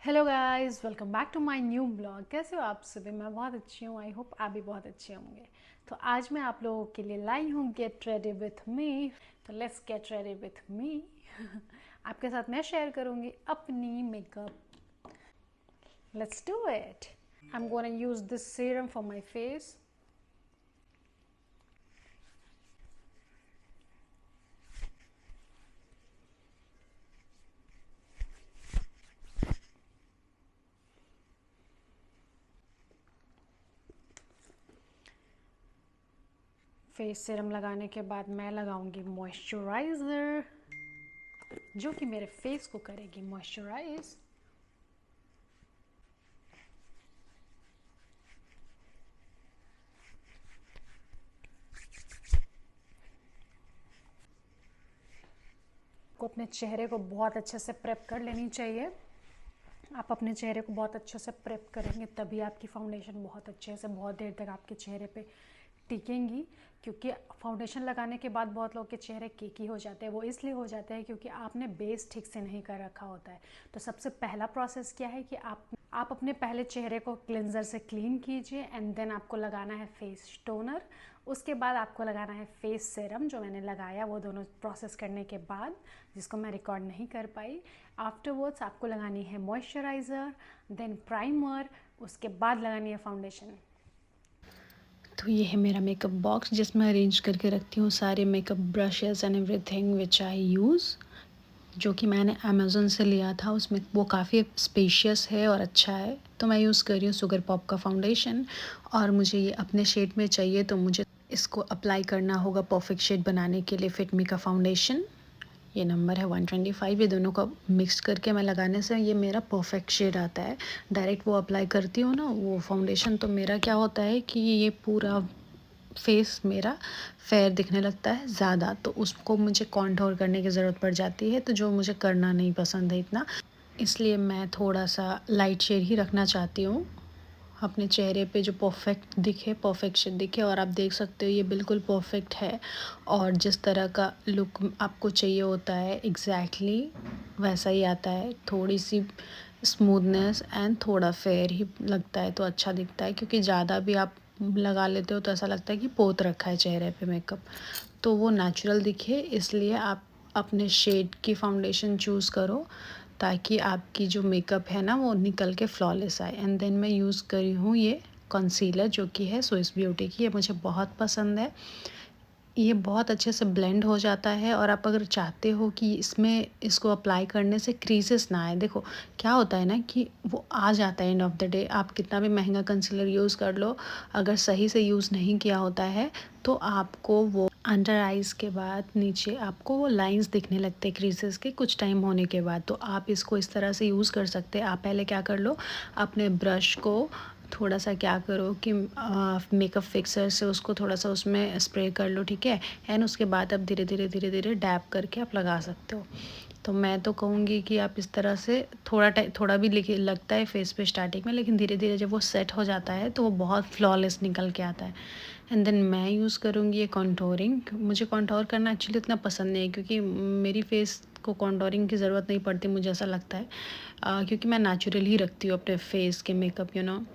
Hello guys, welcome back to my new blog. कैसे हो आप सभी? मैं बहुत अच्छी हूँ। आई होप आप भी बहुत अच्छे होंगे। तो आज मैं आप लोगों के लिए लाई हूँ गेट रेडी विथ मी। तो let's get ready with me. आपके साथ मैं शेयर करूँगी अपनी makeup. Let's do it. I am gonna use this serum for my face. Face serum लगाने के बाद मैं लगाऊंगी मॉइस्चराइज़र, जो कि मेरे फेस को करेगी मॉइस्चराइज। को अपने चेहरे को बहुत अच्छे से प्रेप कर लेनी चाहिए। आप अपने चेहरे को बहुत अच्छे से प्रेप करेंगे तभी आपकी फाउंडेशन बहुत अच्छे से बहुत देर तक आपके चेहरे पे टिकेंगी। क्योंकि फाउंडेशन लगाने के बाद बहुत लोग के चेहरे केकी हो जाते हैं। वो इसलिए हो जाते हैं क्योंकि आपने बेस ठीक से नहीं कर रखा होता है। तो सबसे पहला प्रोसेस क्या है कि आप अपने पहले चेहरे को क्लिनजर से क्लीन कीजिए एंड देन आपको लगाना है फेस टोनर। उसके बाद आपको लगाना है फेस सीरम, जो मैंने लगाया वो दोनों प्रोसेस करने के बाद, जिसको मैं रिकॉर्ड नहीं कर पाई। आफ्टरवर्ड्स आपको लगानी है मॉइस्चराइज़र, देन प्राइमर, उसके बाद लगानी है फाउंडेशन। तो ये है मेरा मेकअप बॉक्स जिसमें अरेंज करके रखती हूँ सारे makeup brushes and everything which I use, जो कि मैंने अमेज़न से लिया था। उसमें वो काफ़ी स्पेशियस है और अच्छा है। तो मैं यूज़ कर रही हूँ सुगर पॉप का फाउंडेशन, और मुझे ये अपने शेड में चाहिए तो मुझे इसको अप्लाई करना होगा परफेक्ट शेड बनाने के लिए। फिट मी का फाउंडेशन, ये नंबर है 125। ये दोनों को मिक्स करके मैं लगाने से ये मेरा परफेक्ट शेड आता है। डायरेक्ट वो अप्लाई करती हूँ ना वो फाउंडेशन, तो मेरा क्या होता है कि ये पूरा फेस मेरा फेयर दिखने लगता है ज़्यादा, तो उसको मुझे कॉन्टोर करने की ज़रूरत पड़ जाती है, तो जो मुझे करना नहीं पसंद है इतना। इसलिए मैं थोड़ा सा लाइट शेड ही रखना चाहती हूँ अपने चेहरे पे, जो परफेक्ट दिखे, परफेक्शन दिखे। और आप देख सकते हो ये बिल्कुल परफेक्ट है, और जिस तरह का लुक आपको चाहिए होता है एग्जैक्टली वैसा ही आता है। थोड़ी सी स्मूथनेस एंड थोड़ा फेयर ही लगता है तो अच्छा दिखता है, क्योंकि ज़्यादा भी आप लगा लेते हो तो ऐसा लगता है कि पोत रखा है चेहरे पे मेकअप। तो वो नेचुरल दिखे, इसलिए आप अपने शेड की फाउंडेशन चूज़ करो ताकि आपकी जो मेकअप है ना वो निकल के फ्लॉलेस आए। एंड देन मैं यूज़ करी हूँ ये कंसीलर, जो कि है स्विस ब्यूटी की। ये मुझे बहुत पसंद है। ये बहुत अच्छे से ब्लेंड हो जाता है, और आप अगर चाहते हो कि इसमें इसको अप्लाई करने से क्रीजेस ना आए, देखो क्या होता है ना कि वो आ जाता है एंड ऑफ द डे। आप कितना भी महंगा कंसीलर यूज़ कर लो, अगर सही से यूज़ नहीं किया होता है तो आपको वो अंडर आइज़ के बाद नीचे आपको वो लाइंस दिखने लगते हैं क्रीजेस के कुछ टाइम होने के बाद। तो आप इसको इस तरह से यूज़ कर सकते हैं। आप पहले क्या कर लो, अपने ब्रश को थोड़ा सा क्या करो कि मेकअप फिक्सर से उसको थोड़ा सा उसमें स्प्रे कर लो, ठीक है। एंड उसके बाद आप धीरे धीरे धीरे धीरे डैप करके आप लगा सकते हो। तो मैं तो कहूँगी कि आप इस तरह से थोड़ा भी लगता है फेस पे स्टार्टिंग में, लेकिन धीरे धीरे जब वो सेट हो जाता है तो वो बहुत फ्लॉलेस निकल के आता है। एंड देन मैं यूज़ करूँगी ये कॉन्टोरिंग। मुझे कॉन्टोर करना एक्चुअली इतना पसंद नहीं है, क्योंकि मेरी फेस को कॉन्टोरिंग की ज़रूरत नहीं पड़ती, मुझे ऐसा लगता है। क्योंकि मैं नेचुरल ही रखती हूँ अपने फेस के मेकअप,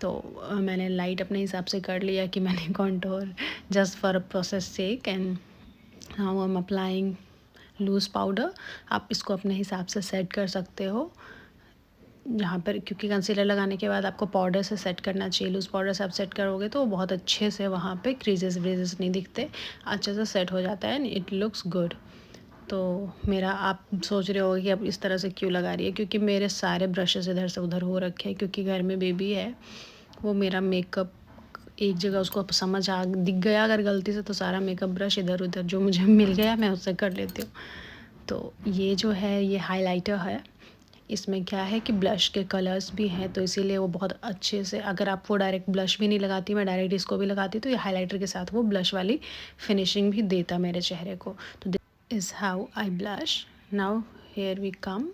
तो मैंने लाइट अपने हिसाब से कर लिया कि मैंने contour just for a process sake. And now I am applying loose powder. आप इसको अपने हिसाब से सेट कर सकते हो यहाँ पर, क्योंकि कंसीलर लगाने के बाद आपको पाउडर से सेट करना चाहिए। लूज़ पाउडर से आप सेट करोगे तो बहुत अच्छे से वहाँ पे क्रीजेस व्रीजेस नहीं दिखते, अच्छे से सेट हो जाता है एंड इट लुक्स गुड। तो मेरा, आप सोच रहे होगे कि अब इस तरह से क्यों लगा रही है, क्योंकि मेरे सारे ब्रशेस इधर से उधर हो रखे हैं, क्योंकि घर में बेबी है। वो मेरा मेकअप एक जगह उसको समझ आ दिख गया अगर गलती से, तो सारा मेकअप ब्रश इधर उधर जो मुझे मिल गया मैं उससे कर लेती हूँ। तो ये जो है ये हाइलाइटर है। इसमें क्या है कि ब्लश के कलर्स भी हैं, तो इसीलिए वो बहुत अच्छे से, अगर आप वो डायरेक्ट ब्लश भी नहीं लगाती, मैं डायरेक्ट इसको भी लगाती, तो ये हाइलाइटर के साथ वो ब्लश वाली फिनिशिंग भी देता मेरे चेहरे को। तो this is how I blush. Now here we come.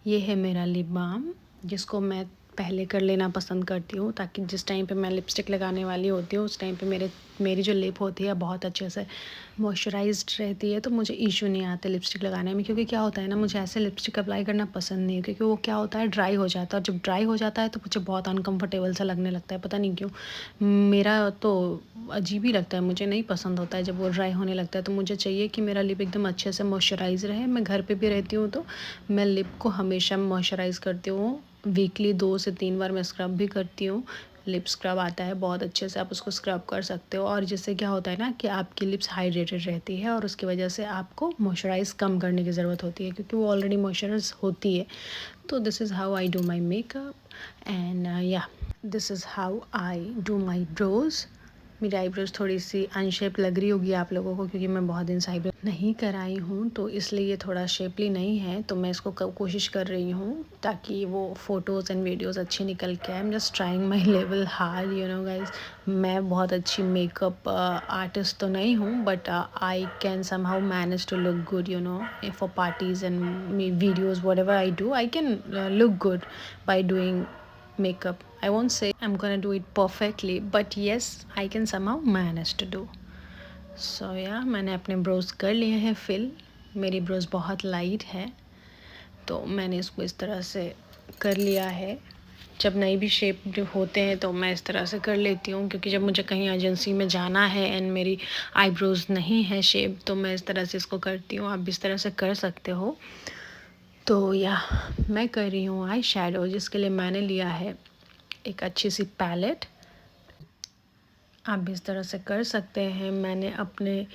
ये है मेरा लिप बाम, जिसको मैं पहले कर लेना पसंद करती हूँ, ताकि जिस टाइम पे मैं लिपस्टिक लगाने वाली होती हूँ उस टाइम पे मेरी जो लिप होती है बहुत अच्छे से मॉइस्चराइज्ड रहती है, तो मुझे इशू नहीं आते लिपस्टिक लगाने में। क्योंकि क्या होता है ना, मुझे ऐसे लिपस्टिक अप्लाई करना पसंद नहीं है, क्योंकि वो क्या होता है ड्राई हो जाता है, और जब ड्राई हो जाता है तो मुझे बहुत अनकम्फर्टेबल सा लगने लगता है, पता नहीं क्यों। मेरा तो अजीब ही लगता है, मुझे नहीं पसंद होता है जब वो ड्राई होने लगता है। तो मुझे चाहिए कि मेरा लिप एकदम अच्छे से मॉइस्चराइज रहे। मैं घर पे भी रहती हूँ तो मैं लिप को हमेशा मॉइस्चराइज करती हूँ। वीकली 2 से 3 बार मैं स्क्रब भी करती हूँ। लिप स्क्रब आता है बहुत अच्छे से, आप उसको स्क्रब कर सकते हो, और जिससे क्या होता है ना कि आपकी लिप्स हाइड्रेटेड रहती है, और उसकी वजह से आपको मॉइस्चराइज कम करने की ज़रूरत होती है, क्योंकि वो ऑलरेडी मॉइस्चराइज होती है। तो this is how I do my makeup, and yeah this is how I do my brows. मेरी आईब्रोज थोड़ी सी अनशेप लग रही होगी आप लोगों को, क्योंकि मैं बहुत दिन से आईब्रो नहीं कराई हूँ, तो इसलिए ये थोड़ा शेपली नहीं है। तो मैं इसको कोशिश कर रही हूँ ताकि वो फ़ोटोज़ एंड वीडियोज़ अच्छी निकल के आए। I am just trying my level hard, you know guys. मैं बहुत अच्छी मेकअप आर्टिस्ट तो नहीं हूँ, but I can somehow manage to look good, you know, for parties and videos, whatever I do, I can look good by doing makeup. I won't say I'm gonna do it perfectly, but yes, I can somehow manage to do. So yeah, मैंने अपने Broz कर लिए हैं fill. मेरी Broz बहुत light है, तो मैंने इसको इस तरह से कर लिया है। जब नई भी शेप जो होते हैं तो मैं इस तरह से कर लेती हूँ, क्योंकि जब मुझे कहीं एजेंसी में जाना है एंड मेरी आईब्रोज नहीं है शेप, तो मैं इस तरह से इसको करती हूँ। आप भी इस तरह से कर सकते हो। तो या मैं कर रही हूँ आई शेडो, जिसके लिए मैंने लिया है एक अच्छी सी पैलेट। आप भी इस तरह से कर सकते हैं। मैंने अपने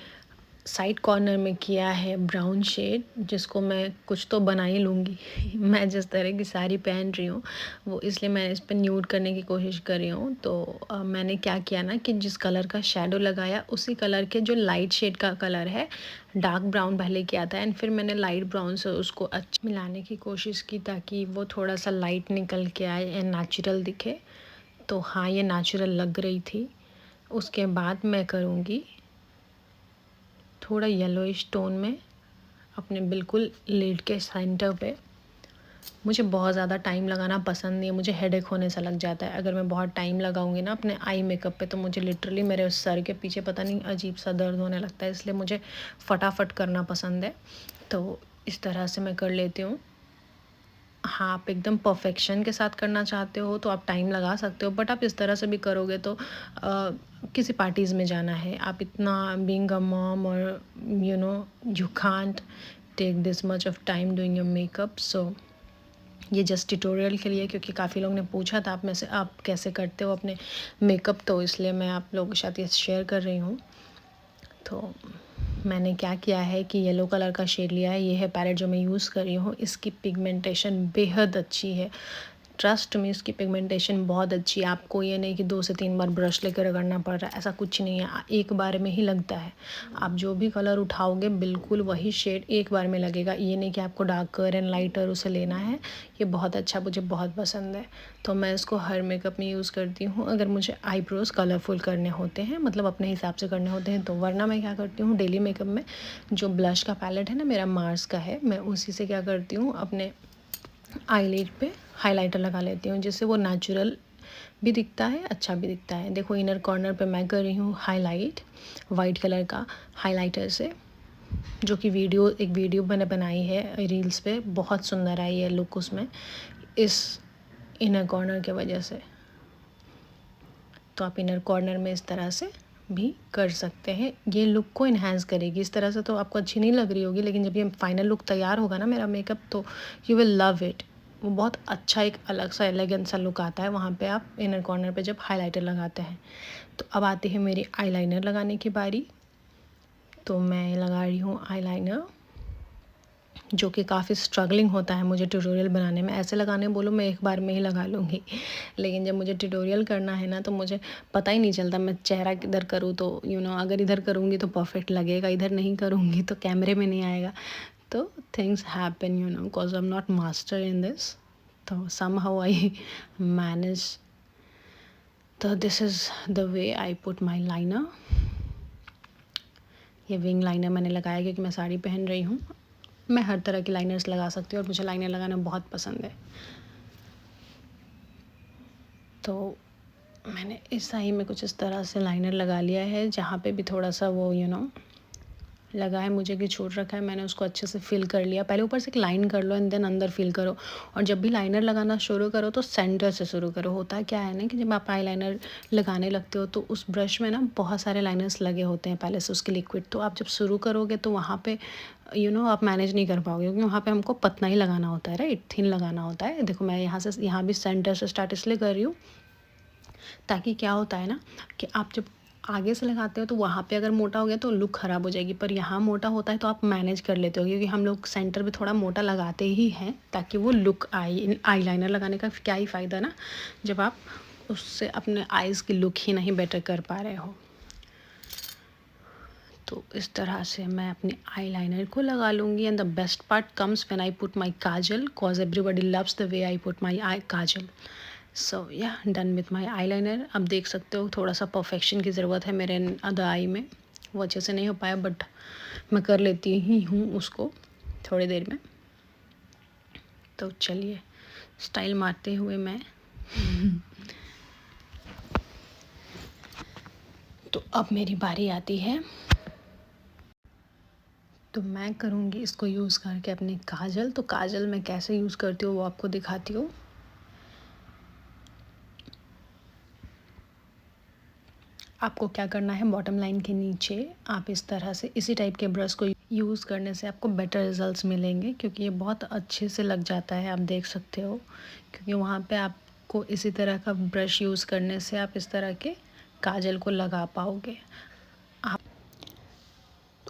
साइड कॉर्नर में किया है ब्राउन शेड, जिसको मैं कुछ तो बना ही लूँगी। मैं जिस तरह की साड़ी पहन रही हूँ वो, इसलिए मैं इस पर न्यूड करने की कोशिश कर रही हूँ। तो मैंने क्या किया ना कि जिस कलर का शेडो लगाया उसी कलर के जो लाइट शेड का कलर है, डार्क ब्राउन पहले किया था, एंड फिर मैंने लाइट ब्राउन से उसको अच्छा मिलाने की कोशिश की, ताकि वो थोड़ा सा लाइट निकल के आए एंड नेचुरल दिखे। तो हाँ, ये नेचुरल लग रही थी। उसके बाद मैं करूँगी थोड़ा येलोइश टोन में अपने बिल्कुल लिड के सेंटर पे। मुझे बहुत ज़्यादा टाइम लगाना पसंद नहीं है, मुझे हेडेक होने सा लग जाता है अगर मैं बहुत टाइम लगाऊंगी ना अपने आई मेकअप पे। तो मुझे लिटरली मेरे सर के पीछे पता नहीं अजीब सा दर्द होने लगता है, इसलिए मुझे फटाफट करना पसंद है। तो इस तरह से मैं कर लेती हूँ। हाँ, आप एकदम परफेक्शन के साथ करना चाहते हो तो आप टाइम लगा सकते हो, बट आप इस तरह से भी करोगे तो किसी पार्टीज़ में जाना है, आप इतना बीइंग अ मॉम और you know you can't take this much of time doing your makeup. So ये जस्ट ट्यूटोरियल के लिए, क्योंकि काफ़ी लोग ने पूछा था आप में से आप कैसे करते हो अपने मेकअप, तो इसलिए मैं आप लोगों के साथ ये शेयर कर रही हूँ। तो मैंने क्या किया है कि येलो कलर का शेड लिया है, ये है पैलेट जो मैं यूज़ कर रही हूँ। इसकी पिगमेंटेशन बेहद अच्छी है, ट्रस्ट में इसकी पिगमेंटेशन बहुत अच्छी है। आपको ये नहीं कि 2 से 3 बार ब्रश लेकर रगड़ना पड़ रहा है, ऐसा कुछ नहीं है, एक बार में ही लगता है। आप जो भी कलर उठाओगे बिल्कुल वही शेड एक बार में लगेगा। ये नहीं कि आपको डार्कर एंड लाइटर उसे लेना है। ये बहुत अच्छा, मुझे बहुत पसंद है, तो मैं इसको हर मेकअप में यूज़ करती हूँ। अगर मुझे आईब्रोज कलरफुल करने होते हैं, मतलब अपने हिसाब से करने होते हैं, तो वरना मैं क्या करती हूँ डेली मेकअप में जो ब्लश का पैलेट है ना, मेरा मार्स का है, मैं उसी से क्या करती हूँ अपने आईलिड पे हाइलाइटर लगा लेती हूँ, जिससे वो नेचुरल भी दिखता है, अच्छा भी दिखता है। देखो इनर कॉर्नर पे मैं कर रही हूँ हाईलाइट वाइट कलर का हाइलाइटर से, जो कि एक वीडियो मैंने बनाई है रील्स पे, बहुत सुंदर आई है लुक उसमें इस इनर कॉर्नर के वजह से। तो आप इनर कॉर्नर में इस तरह से भी कर सकते हैं, ये लुक को इन्हांस करेगी। इस तरह से तो आपको अच्छी नहीं लग रही होगी, लेकिन जब ये फाइनल लुक तैयार होगा ना मेरा मेकअप, तो यू विल लव इट। वो बहुत अच्छा एक अलग सा एलिगेंट सा लुक आता है वहाँ पे आप इनर कॉर्नर पे जब हाइलाइटर लगाते हैं। तो अब आती है मेरी आईलाइनर लगाने की बारी। तो मैं लगा रही हूँ आईलाइनर, जो कि काफ़ी स्ट्रगलिंग होता है मुझे ट्यूटोरियल बनाने में। ऐसे लगाने बोलो मैं एक बार में ही लगा लूँगी, लेकिन जब मुझे ट्यूटोरियल करना है ना तो मुझे पता ही नहीं चलता मैं चेहरा किधर करूँ। तो अगर इधर करूँगी तो परफेक्ट लगेगा, इधर नहीं करूँगी तो कैमरे में नहीं आएगा। तो things happen because I am not master in this, तो समहाउ आई मैनेज। तो this is the way I put my liner. ये विंग लाइनर मैंने लगाया क्योंकि मैं साड़ी पहन रही हूँ। मैं हर तरह की लाइनर्स लगा सकती हूँ और मुझे लाइनर लगाना बहुत पसंद है। तो मैंने इस आई में कुछ इस तरह से लाइनर लगा लिया है, जहाँ पे भी थोड़ा सा वो लगा है मुझे कि छूट रखा है, मैंने उसको अच्छे से फिल कर लिया। पहले ऊपर से एक लाइन कर लो एंड देन अंदर फिल करो। और जब भी लाइनर लगाना शुरू करो तो सेंटर से शुरू करो। होता क्या है ना कि जब आप आई लाइनर लगाने लगते हो तो उस ब्रश में ना बहुत सारे लाइनर्स लगे होते हैं पहले से उसके लिक्विड, तो आप जब शुरू करोगे तो वहाँ पे आप मैनेज नहीं कर पाओगे, क्योंकि वहाँ पे हमको पतला ही लगाना होता है, राइट, थिन लगाना होता है। देखो मैं यहाँ भी सेंटर से स्टार्ट इसलिए कर रही हूँ ताकि क्या होता है ना कि आप जब आगे से लगाते हो तो वहाँ पे अगर मोटा हो गया तो लुक ख़राब हो जाएगी, पर यहाँ मोटा होता है तो आप मैनेज कर लेते हो, क्योंकि हम लोग सेंटर भी थोड़ा मोटा लगाते ही हैं ताकि वो लुक आई लाइनर लगाने का क्या ही फ़ायदा ना जब आप उससे अपने आईज़ की लुक ही नहीं बेटर कर पा रहे हो। तो इस तरह से मैं अपने आई लाइनर को लगा लूँगी। And the best part comes when I put my kajal, cause everybody loves the way I put my eye kajal. So yeah done with my eye liner. अब देख सकते हो थोड़ा सा परफेक्शन की ज़रूरत है मेरे अदर आई में, वो अच्छे से नहीं हो पाया, बट मैं कर लेती ही हूँ उसको थोड़ी देर में। तो चलिए स्टाइल मारते हुए मैं तो अब मेरी बारी आती है, तो मैं करूँगी इसको यूज़ करके अपने काजल। तो काजल मैं कैसे यूज़ करती हूँ वो आपको दिखाती हूँ। आपको क्या करना है, बॉटम लाइन के नीचे आप इस तरह से इसी टाइप के ब्रश को यूज़ करने से आपको बेटर रिजल्ट्स मिलेंगे, क्योंकि ये बहुत अच्छे से लग जाता है, आप देख सकते हो। क्योंकि वहाँ पे आपको इसी तरह का ब्रश यूज़ करने से आप इस तरह के काजल को लगा पाओगे।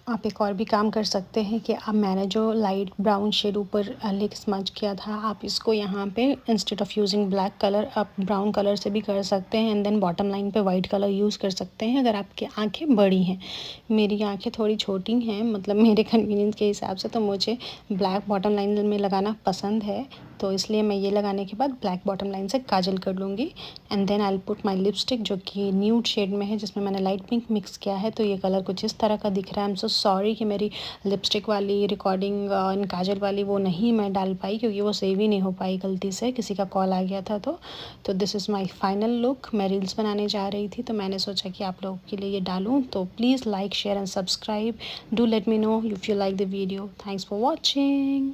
आप एक और भी काम कर सकते हैं कि अब मैंने जो लाइट ब्राउन शेड ऊपर लिप स्मज किया था, आप इसको यहाँ पे instead of using black colour आप ब्राउन कलर से भी कर सकते हैं। एंड देन बॉटम लाइन पे वाइट कलर यूज़ कर सकते हैं अगर आपकी आंखें बड़ी हैं। मेरी आंखें थोड़ी छोटी हैं, मतलब मेरे कन्वीनियंस के हिसाब से, तो मुझे ब्लैक बॉटम लाइन में लगाना पसंद है, तो इसलिए मैं ये लगाने के बाद ब्लैक बॉटम लाइन से काजल कर लूँगी। And then I will put my lipstick जो कि न्यूड शेड में है, जिसमें मैंने लाइट पिंक मिक्स किया है, तो ये कलर कुछ इस तरह का दिख रहा है। आई एम सो सॉरी कि मेरी लिपस्टिक वाली रिकॉर्डिंग इन काजल वाली वो नहीं मैं डाल पाई, क्योंकि वो सेव ही नहीं हो पाई, गलती से किसी का कॉल आ गया था। तो this is my final look. मैं रील्स बनाने जा रही थी तो मैंने सोचा कि आप लोगों के लिए ये डालूँ। तो please like share and subscribe, do let me know if you like the video. Thanks for watching.